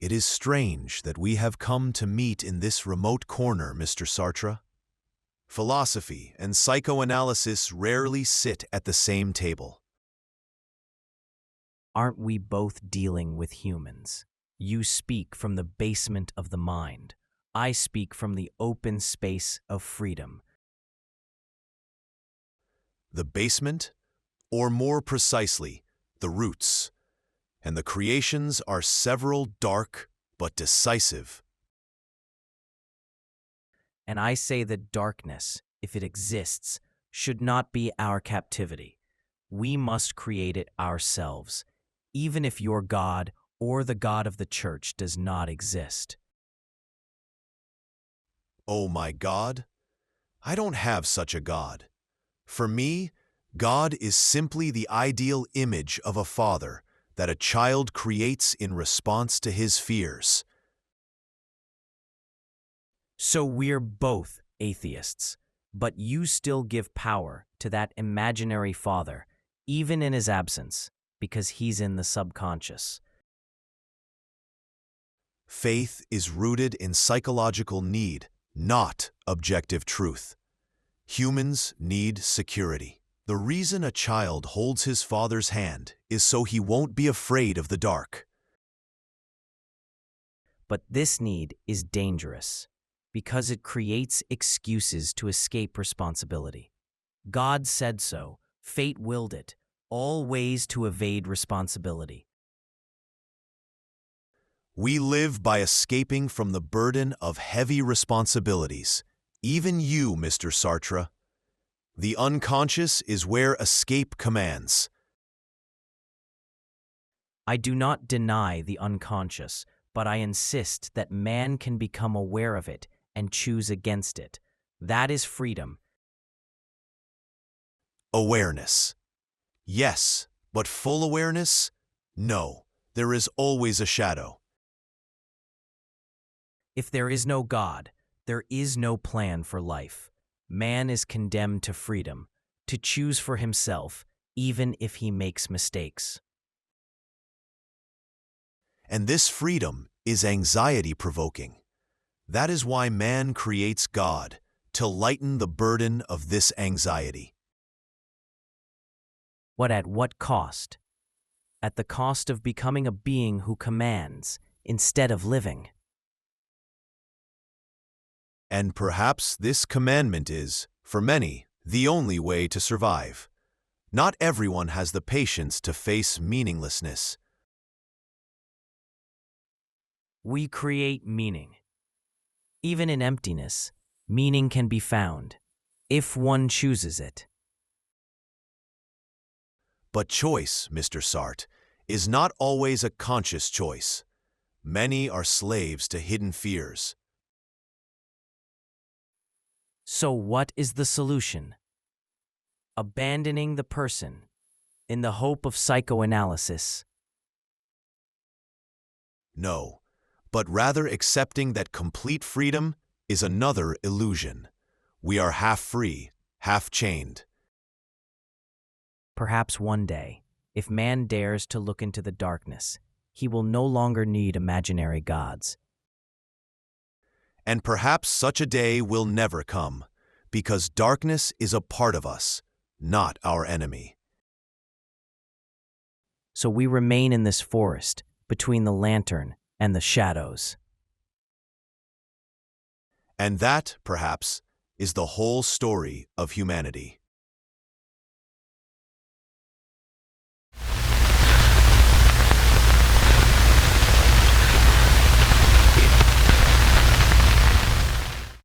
It is strange that we have come to meet in this remote corner, Mr. Sartre. Philosophy and psychoanalysis rarely sit at the same table. Aren't we both dealing with humans? You speak from the basement of the mind. I speak from the open space of freedom. The basement, or more precisely, the roots, and the creations are several dark but decisive. And I say that darkness, if it exists, should not be our captivity. We must create it ourselves, even if your God or the God of the Church does not exist. Oh my God? I don't have such a God. For me, God is simply the ideal image of a father that a child creates in response to his fears. So we're both atheists, but you still give power to that imaginary father, even in his absence, because he's in the subconscious. Faith is rooted in psychological need, not objective truth. Humans need security. The reason a child holds his father's hand is so he won't be afraid of the dark. But this need is dangerous because it creates excuses to escape responsibility. God said so, fate willed it, all ways to evade responsibility. We live by escaping from the burden of heavy responsibilities. Even you, Mr. Sartre. The unconscious is where escape commands. I do not deny the unconscious, but I insist that man can become aware of it and choose against it. That is freedom. Awareness. Yes, but full awareness? No, there is always a shadow. If there is no God, there is no plan for life. Man is condemned to freedom, to choose for himself, even if he makes mistakes. And this freedom is anxiety-provoking. That is why man creates God, to lighten the burden of this anxiety. But at what cost? At the cost of becoming a being who commands, instead of living. And perhaps this commandment is, for many, the only way to survive. Not everyone has the patience to face meaninglessness. We create meaning. Even in emptiness, meaning can be found, if one chooses it. But choice, Mr. Sartre, is not always a conscious choice. Many are slaves to hidden fears. So what is the solution? Abandoning the person, in the hope of psychoanalysis. No, but rather accepting that complete freedom is another illusion. We are half free, half chained. Perhaps one day, if man dares to look into the darkness, he will no longer need imaginary gods. And perhaps such a day will never come, because darkness is a part of us, not our enemy. So we remain in this forest, between the lantern and the shadows. And that, perhaps, is the whole story of humanity.